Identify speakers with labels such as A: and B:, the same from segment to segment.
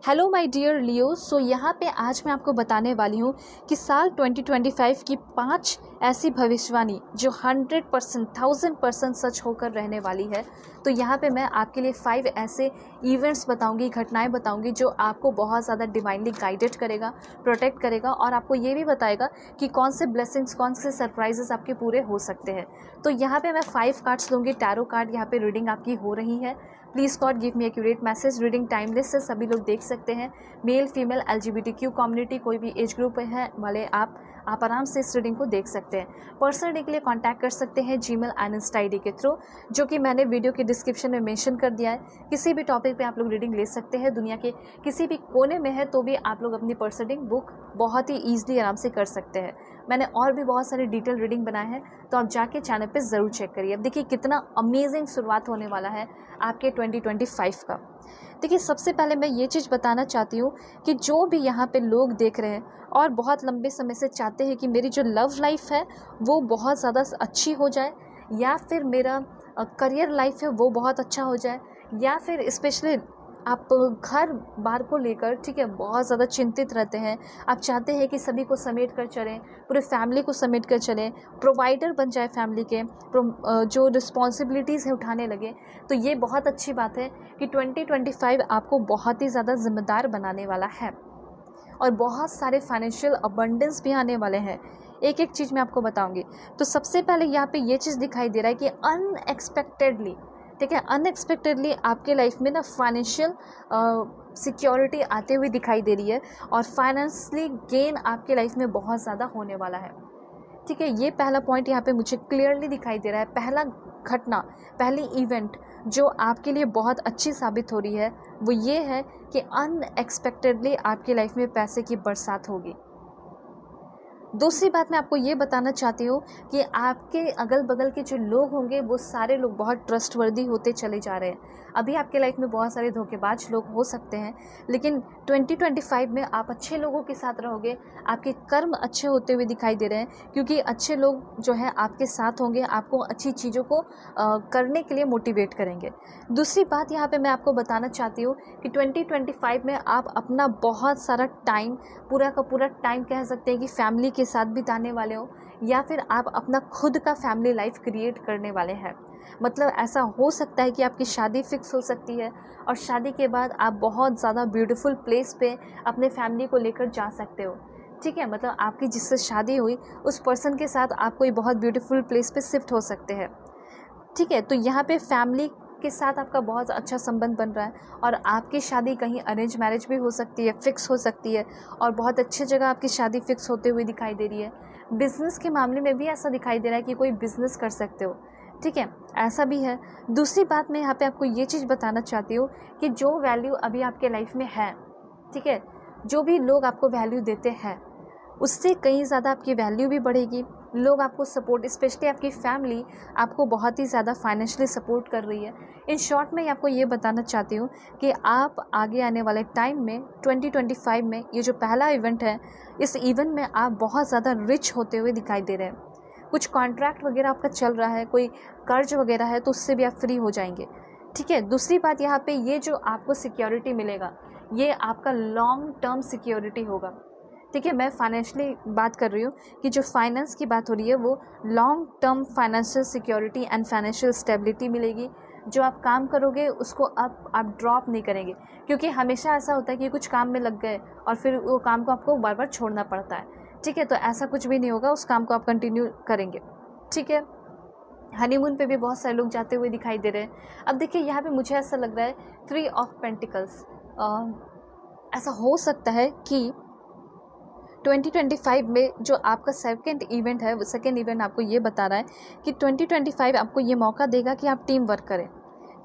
A: Hello my dear लियो। सो यहाँ पे आज मैं आपको बताने वाली हूँ कि साल 2025 की 5 ऐसी भविष्यवाणी जो 100% 1000% सच होकर रहने वाली है। तो यहाँ पे मैं आपके लिए 5 ऐसे इवेंट्स बताऊँगी, घटनाएं बताऊँगी जो आपको बहुत ज़्यादा डिवाइनली गाइडेड करेगा, प्रोटेक्ट करेगा और आपको ये भी बताएगा कि कौन से ब्लेसिंग्स, कौन से सरप्राइजेस आपके पूरे हो सकते हैं। तो यहाँ पे मैं 5 कार्ड्स दूँगी, टैरो कार्ड। यहाँ पे रीडिंग आपकी हो रही है। Please God give me accurate message. Reading timeless है, सभी लोग देख सकते हैं, मेल फीमेल LGBTQ कम्युनिटी, कोई भी एज ग्रुप है वाले आप आराम से इस रीडिंग को देख सकते हैं। पर्सनल रीडिंग के लिए कांटेक्ट कर सकते हैं जीमेल एंड इंस्टा ID के थ्रू, जो कि मैंने वीडियो के डिस्क्रिप्शन में मेंशन कर दिया है। किसी भी टॉपिक पे आप लोग रीडिंग ले सकते हैं, दुनिया के किसी भी कोने में है तो भी आप लोग अपनी पर्सनल रीडिंग बुक बहुत ही ईजिली आराम से कर सकते हैं। मैंने और भी बहुत सारे डिटेल रीडिंग बनाए हैं, तो आप जाके चैनल पे ज़रूर चेक करिए। अब देखिए कितना अमेजिंग शुरुआत होने वाला है आपके 2025 का। देखिए सबसे पहले मैं ये चीज़ बताना चाहती हूँ कि जो भी यहाँ पे लोग देख रहे हैं और बहुत लंबे समय से चाहते हैं कि मेरी जो लव लाइफ है वो बहुत ज़्यादा अच्छी हो जाए, या फिर मेरा करियर लाइफ है वो बहुत अच्छा हो जाए, या फिर स्पेशली आप घर बार को लेकर, ठीक है, बहुत ज़्यादा चिंतित रहते हैं। आप चाहते हैं कि सभी को समेट कर चलें, पूरे फैमिली को समेट कर चलें, प्रोवाइडर बन जाए फैमिली के, जो रिस्पॉन्सिबिलिटीज़ है उठाने लगे। तो ये बहुत अच्छी बात है कि 2025 आपको बहुत ही ज़्यादा जिम्मेदार बनाने वाला है और बहुत सारे फाइनेंशियल अबंडेंस भी आने वाले हैं। एक एक चीज़ मैं आपको बताऊंगी। तो सबसे पहले यहाँ पे ये चीज़ दिखाई दे रहा है कि अनएक्सपेक्टेडली, ठीक है, अनएक्सपेक्टेडली आपके लाइफ में ना फाइनेंशियल सिक्योरिटी आते हुए दिखाई दे रही है और फाइनेंशियली गेन आपके लाइफ में बहुत ज़्यादा होने वाला है। ठीक है, ये पहला पॉइंट यहाँ पे मुझे क्लियरली दिखाई दे रहा है। पहला घटना, पहली इवेंट जो आपके लिए बहुत अच्छी साबित हो रही है वो ये है कि अनएक्सपेक्टेडली आपकी लाइफ में पैसे की बरसात होगी। दूसरी बात मैं आपको ये बताना चाहती हूँ कि आपके अगल बगल के जो लोग होंगे वो सारे लोग बहुत ट्रस्टवर्दी होते चले जा रहे हैं। अभी आपके लाइफ में बहुत सारे धोखेबाज लोग हो सकते हैं, लेकिन 2025 में आप अच्छे लोगों के साथ रहोगे। आपके कर्म अच्छे होते हुए दिखाई दे रहे हैं, क्योंकि अच्छे लोग जो है आपके साथ होंगे, आपको अच्छी चीज़ों को करने के लिए मोटिवेट करेंगे। दूसरी बात यहाँ पे मैं आपको बताना चाहती हूँ कि 2025 में आप अपना बहुत सारा टाइम, पूरा का पूरा टाइम कह सकते हैं कि फैमिली के साथ बिताने वाले हो, या फिर आप अपना खुद का फैमिली लाइफ क्रिएट करने वाले हैं। मतलब ऐसा हो सकता है कि आपकी शादी फिक्स हो सकती है और शादी के बाद आप बहुत ज़्यादा ब्यूटीफुल प्लेस पे अपने फैमिली को लेकर जा सकते हो। ठीक है, मतलब आपकी जिससे शादी हुई उस पर्सन के साथ आप कोई बहुत ब्यूटीफुल प्लेस पे शिफ्ट हो सकते हैं। ठीक है, तो यहाँ पे फैमिली के साथ आपका बहुत अच्छा संबंध बन रहा है और आपकी शादी कहीं अरेंज मैरिज भी हो सकती है, फिक्स हो सकती है और बहुत अच्छी जगह आपकी शादी फिक्स होते हुए दिखाई दे रही है। बिज़नेस के मामले में भी ऐसा दिखाई दे रहा है कि कोई बिज़नेस कर सकते हो। ठीक है, ऐसा भी है। दूसरी बात मैं यहाँ पे आपको ये चीज़ बताना चाहती हूँ कि जो वैल्यू अभी आपके लाइफ में है, ठीक है, जो भी लोग आपको वैल्यू देते हैं उससे कहीं ज़्यादा आपकी वैल्यू भी बढ़ेगी। लोग आपको सपोर्ट, स्पेशली आपकी फैमिली आपको बहुत ही ज़्यादा फाइनेंशियली सपोर्ट कर रही है। इन शॉर्ट मैं आपको ये बताना चाहती हूँ कि आप आगे आने वाले टाइम में 2025 में ये जो पहला इवेंट है, इस इवेंट में आप बहुत ज़्यादा रिच होते हुए दिखाई दे रहे हैं। कुछ कॉन्ट्रैक्ट वगैरह आपका चल रहा है, कोई कर्ज वगैरह है तो उससे भी आप फ्री हो जाएंगे। ठीक है, दूसरी बात यहाँ पे ये जो आपको सिक्योरिटी मिलेगा ये आपका लॉन्ग टर्म सिक्योरिटी होगा। ठीक है, मैं फाइनेंशियली बात कर रही हूँ कि जो फाइनेंस की बात हो रही है वो long term financial security and financial stability मिलेगी। जो आप काम करोगे उसको आप ड्रॉप नहीं करेंगे, क्योंकि हमेशा ऐसा होता है कि कुछ काम में लग गए और फिर वो काम को आपको बार बार छोड़ना पड़ता है। ठीक है, तो ऐसा कुछ भी नहीं होगा, उस काम को आप कंटिन्यू करेंगे। ठीक है, हनीमून पे भी बहुत सारे लोग जाते हुए दिखाई दे रहे हैं। अब देखिए यहाँ पे मुझे ऐसा लग रहा है 3 ऑफ पेंटिकल्स, ऐसा हो सकता है कि 2025 में जो आपका सेकंड इवेंट है, वो सेकंड इवेंट आपको ये बता रहा है कि 2025 आपको ये मौका देगा कि आप टीम वर्क करें।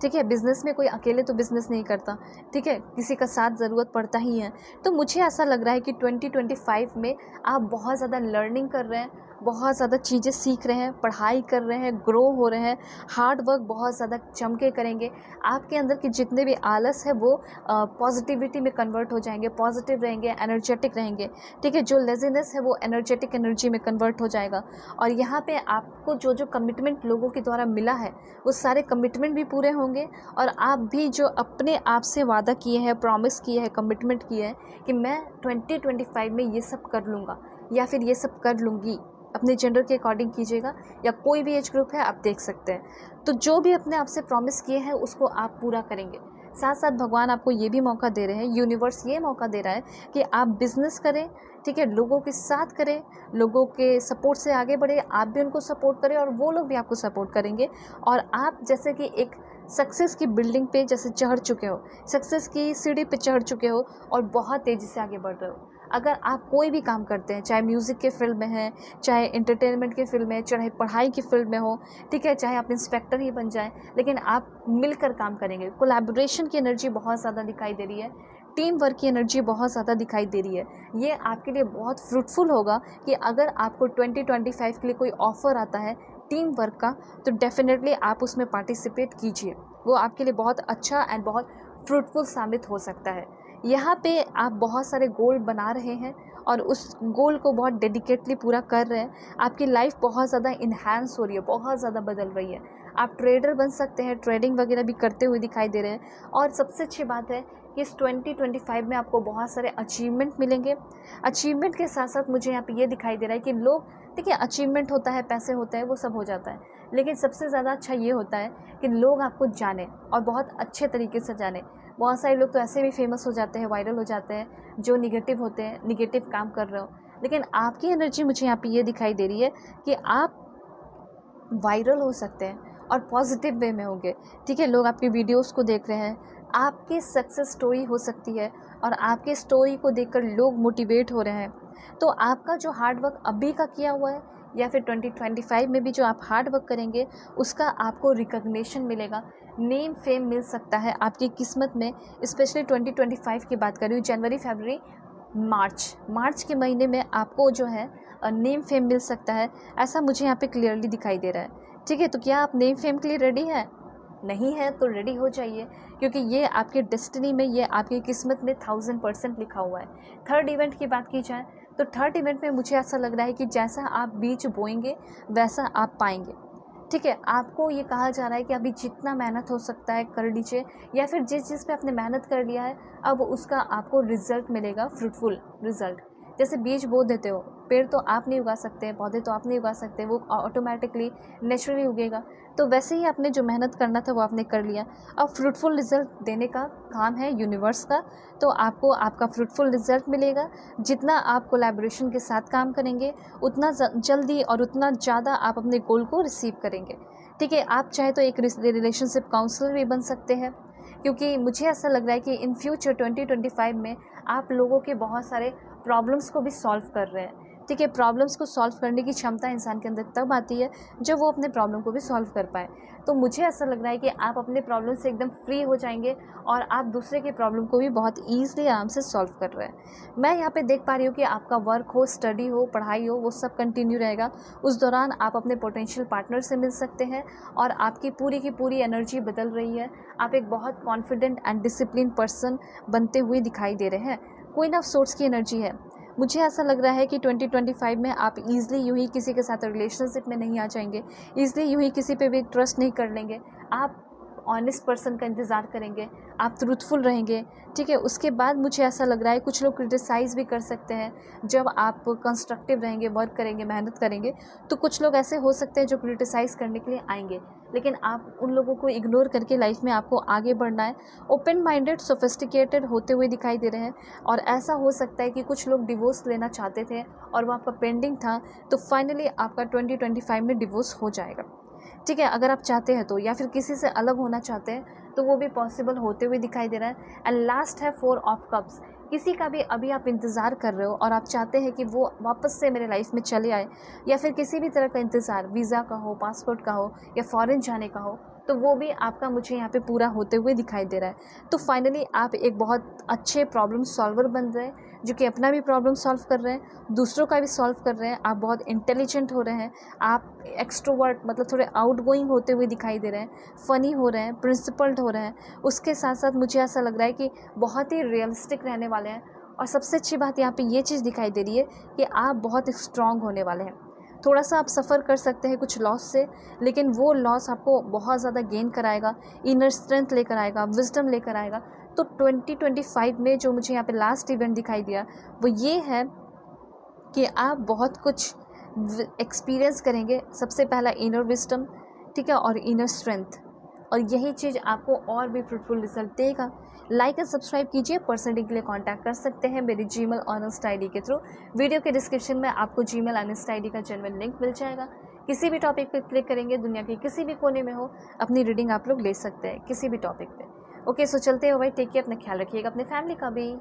A: ठीक है, बिज़नेस में कोई अकेले तो बिज़नेस नहीं करता, ठीक है, किसी का साथ ज़रूरत पड़ता ही है। तो मुझे ऐसा लग रहा है कि 2025 में आप बहुत ज़्यादा लर्निंग कर रहे हैं, बहुत ज़्यादा चीज़ें सीख रहे हैं, पढ़ाई कर रहे हैं, ग्रो हो रहे हैं, हार्ड वर्क बहुत ज़्यादा जम के करेंगे। आपके अंदर के जितने भी आलस है वो पॉजिटिविटी में कन्वर्ट हो जाएंगे, पॉजिटिव रहेंगे, एनर्जेटिक रहेंगे। ठीक है, जो लेजीनेस है वो एनर्जेटिक एनर्जी में कन्वर्ट हो जाएगा। और यहाँ पे आपको जो जो कमिटमेंट लोगों के द्वारा मिला है वो सारे कमिटमेंट भी पूरे होंगे। और आप भी जो अपने आप से वादा किए हैं, प्रॉमिस किए हैं, कमिटमेंट किए हैं कि मैं 2025 में ये सब कर लूँगा या फिर ये सब कर लूँगी, अपने जेंडर के अकॉर्डिंग कीजिएगा या कोई भी एज ग्रुप है आप देख सकते हैं। तो जो भी अपने आप से प्रॉमिस किए हैं उसको आप पूरा करेंगे। साथ साथ भगवान आपको ये भी मौका दे रहे हैं, यूनिवर्स ये मौका दे रहा है कि आप बिज़नेस करें, ठीक है, लोगों के साथ करें, लोगों के सपोर्ट से आगे बढ़े, आप भी उनको सपोर्ट करें और वो लोग भी आपको सपोर्ट करेंगे। और आप जैसे कि एक सक्सेस की बिल्डिंग पे जैसे चढ़ चुके हो, सक्सेस की सीढ़ी पे चढ़ चुके हो और बहुत तेज़ी से आगे बढ़ रहे हो। अगर आप कोई भी काम करते हैं, चाहे म्यूज़िक के फील्ड में है, चाहे एंटरटेनमेंट के फील्ड में, चाहे पढ़ाई की फील्ड में हो, ठीक है, चाहे आप इंस्पेक्टर ही बन जाएं, लेकिन आप मिलकर काम करेंगे। कोलैबोरेशन की एनर्जी बहुत ज़्यादा दिखाई दे रही है, टीम वर्क की एनर्जी बहुत ज़्यादा दिखाई दे रही है। ये आपके लिए बहुत फ्रूटफुल होगा कि अगर आपको 2025 के लिए कोई ऑफ़र आता है टीम वर्क का, तो डेफिनेटली आप उसमें पार्टिसिपेट कीजिए। वो आपके लिए बहुत अच्छा एंड बहुत फ्रूटफुल साबित हो सकता है। यहाँ पे आप बहुत सारे गोल बना रहे हैं और उस गोल को बहुत डेडिकेटली पूरा कर रहे हैं। आपकी लाइफ बहुत ज़्यादा इन्हांस हो रही है, बहुत ज़्यादा बदल रही है। आप ट्रेडर बन सकते हैं, ट्रेडिंग वगैरह भी करते हुए दिखाई दे रहे हैं। और सबसे अच्छी बात है कि इस 2025 में आपको बहुत सारे अचीवमेंट मिलेंगे। अचीवमेंट के साथ साथ मुझे यहाँ पे ये दिखाई दे रहा है कि लोग, देखिए, अचीवमेंट होता है, पैसे होते हैं, वो सब हो जाता है, लेकिन सबसे ज़्यादा अच्छा ये होता है कि लोग आपको जाने और बहुत अच्छे तरीके से जाने। बहुत सारे लोग तो ऐसे भी फेमस हो जाते हैं, वायरल हो जाते हैं, जो निगेटिव होते हैं, निगेटिव काम कर रहे हो, लेकिन आपकी एनर्जी मुझे यहाँ पे ये दिखाई दे रही है कि आप वायरल हो सकते हैं और पॉजिटिव वे में होंगे। ठीक है, लोग आपकी वीडियोस को देख रहे हैं, आपकी सक्सेस स्टोरी हो सकती है और आपके स्टोरी को देखकर लोग मोटिवेट हो रहे हैं। तो आपका जो हार्ड वर्क अभी का किया हुआ है या फिर 2025 में भी जो आप हार्ड वर्क करेंगे उसका आपको रिकग्निशन मिलेगा, नेम फेम मिल सकता है आपकी किस्मत में। स्पेशली 2025 की बात कर रही हूँ, जनवरी, फरवरी, मार्च के महीने में आपको जो है नेम फेम मिल सकता है, ऐसा मुझे यहाँ पे क्लियरली दिखाई दे रहा है। ठीक है, तो क्या आप नेम फेम के लिए रेडी हैं? नहीं है तो रेडी हो जाइए, क्योंकि ये आपके डेस्टिनी में, ये आपकी किस्मत में 1000% लिखा हुआ है। थर्ड इवेंट की बात की जाए तो थर्ड इवेंट में मुझे ऐसा लग रहा है कि जैसा आप बीज बोएंगे वैसा आप पाएंगे। ठीक है, आपको ये कहा जा रहा है कि अभी जितना मेहनत हो सकता है कर लीजिए, या फिर जिस चीज़ पे आपने मेहनत कर लिया है अब उसका आपको रिजल्ट मिलेगा, फ्रूटफुल रिजल्ट। जैसे बीज बो देते हो, पेड़ तो आप नहीं उगा सकते, पौधे तो आप नहीं उगा सकते, वो ऑटोमेटिकली नेचुरली उगेगा। तो वैसे ही आपने जो मेहनत करना था वो आपने कर लिया, अब फ्रूटफुल रिजल्ट देने का काम है यूनिवर्स का। तो आपको आपका फ्रूटफुल रिजल्ट मिलेगा। जितना आप कोलैबोरेशन के साथ काम करेंगे उतना जल्दी और उतना ज़्यादा आप अपने गोल को रिसीव करेंगे। ठीक है, आप चाहे तो एक रिलेशनशिप काउंसलर भी बन सकते हैं, क्योंकि मुझे ऐसा लग रहा है कि इन फ्यूचर 2025 में आप लोगों के बहुत सारे प्रॉब्लम्स को भी सॉल्व कर रहे हैं। ठीक है, प्रॉब्लम्स को सॉल्व करने की क्षमता इंसान के अंदर तब आती है जब वो अपने प्रॉब्लम को भी सॉल्व कर पाए। तो मुझे ऐसा लग रहा है कि आप अपने प्रॉब्लम से एकदम फ्री हो जाएंगे और आप दूसरे के प्रॉब्लम को भी बहुत ईजिली आराम से सॉल्व कर रहे हैं। मैं यहाँ पे देख पा रही हूँ कि आपका वर्क हो, स्टडी हो, पढ़ाई हो, वो सब कंटिन्यू रहेगा। उस दौरान आप अपने पोटेंशियल पार्टनर से मिल सकते हैं और आपकी पूरी की पूरी एनर्जी बदल रही है। आप एक बहुत कॉन्फिडेंट एंड डिसिप्लिन पर्सन बनते हुए दिखाई दे रहे हैं। क्वीन ऑफ सोर्ड्स की एनर्जी है। मुझे ऐसा लग रहा है कि 2025 में आप ईज़िली यूँ ही किसी के साथ रिलेशनशिप में नहीं आ जाएंगे, ईज़िली यूँ ही किसी पे भी ट्रस्ट नहीं कर लेंगे। आप ऑनेस्ट पर्सन का इंतज़ार करेंगे, आप ट्रूथफुल रहेंगे। ठीक है, उसके बाद मुझे ऐसा लग रहा है कुछ लोग क्रिटिसाइज़ भी कर सकते हैं। जब आप कंस्ट्रक्टिव रहेंगे, वर्क करेंगे, मेहनत करेंगे, तो कुछ लोग ऐसे हो सकते हैं जो क्रिटिसाइज़ करने के लिए आएंगे, लेकिन आप उन लोगों को इग्नोर करके लाइफ में आपको आगे बढ़ना है। ओपन माइंडेड, सोफिस्टिकेटेड होते हुए दिखाई दे रहे हैं। और ऐसा हो सकता है कि कुछ लोग डिवोर्स लेना चाहते थे और वो आपका पेंडिंग था, तो फाइनली आपका 2025 में डिवोर्स हो जाएगा। ठीक है, अगर आप चाहते हैं तो, या फिर किसी से अलग होना चाहते हैं तो वो भी पॉसिबल होते हुए दिखाई दे रहा है। एंड लास्ट है 4 ऑफ कप्स। किसी का भी अभी आप इंतज़ार कर रहे हो और आप चाहते हैं कि वो वापस से मेरे लाइफ में चले आए, या फिर किसी भी तरह का इंतज़ार, वीज़ा का हो, पासपोर्ट का हो या फॉरेन जाने का हो, तो वो भी आपका मुझे यहाँ पे पूरा होते हुए दिखाई दे रहा है। तो फाइनली आप एक बहुत अच्छे प्रॉब्लम सॉल्वर बन रहे हैं, जो कि अपना भी प्रॉब्लम सॉल्व कर रहे हैं, दूसरों का भी सॉल्व कर रहे हैं। आप बहुत इंटेलिजेंट हो रहे हैं, आप एक्सट्रोवर्ट मतलब थोड़े आउटगोइंग होते हुए दिखाई दे रहे हैं, फ़नी हो रहे हैं, प्रिंसिपल्ड हो रहे हैं। उसके साथ साथ मुझे ऐसा लग रहा है कि बहुत ही रियलिस्टिक रहने वाले हैं। और सबसे अच्छी बात यहाँ पे ये चीज़ दिखाई दे रही है कि आप बहुत स्ट्रॉन्ग होने वाले हैं। थोड़ा सा आप सफ़र कर सकते हैं कुछ लॉस से, लेकिन वो लॉस आपको बहुत ज़्यादा गेन कराएगा, इनर स्ट्रेंथ लेकर आएगा, विजडम लेकर आएगा। तो 2025 में जो मुझे यहाँ पे लास्ट इवेंट दिखाई दिया वो ये है कि आप बहुत कुछ एक्सपीरियंस करेंगे। सबसे पहला इनर विजडम, ठीक है, और इनर स्ट्रेंथ, और यही चीज़ आपको और भी फ्रूटफुल रिजल्ट देगा। लाइक एंड सब्सक्राइब कीजिए। पर्सनली के लिए कांटेक्ट कर सकते हैं मेरी जीमेल ऑनेस्ट आईडी के थ्रू। वीडियो के डिस्क्रिप्शन में आपको जीमेल ऑनेस्ट आईडी का जेन्युइन लिंक मिल जाएगा। किसी भी टॉपिक पर क्लिक करेंगे, दुनिया के किसी भी कोने में हो, अपनी रीडिंग आप लोग ले सकते हैं किसी भी टॉपिक पे। ओके, सो चलते हो भाई, टेक केयर, अपना ख्याल रखिएगा, अपने फैमिली का भी।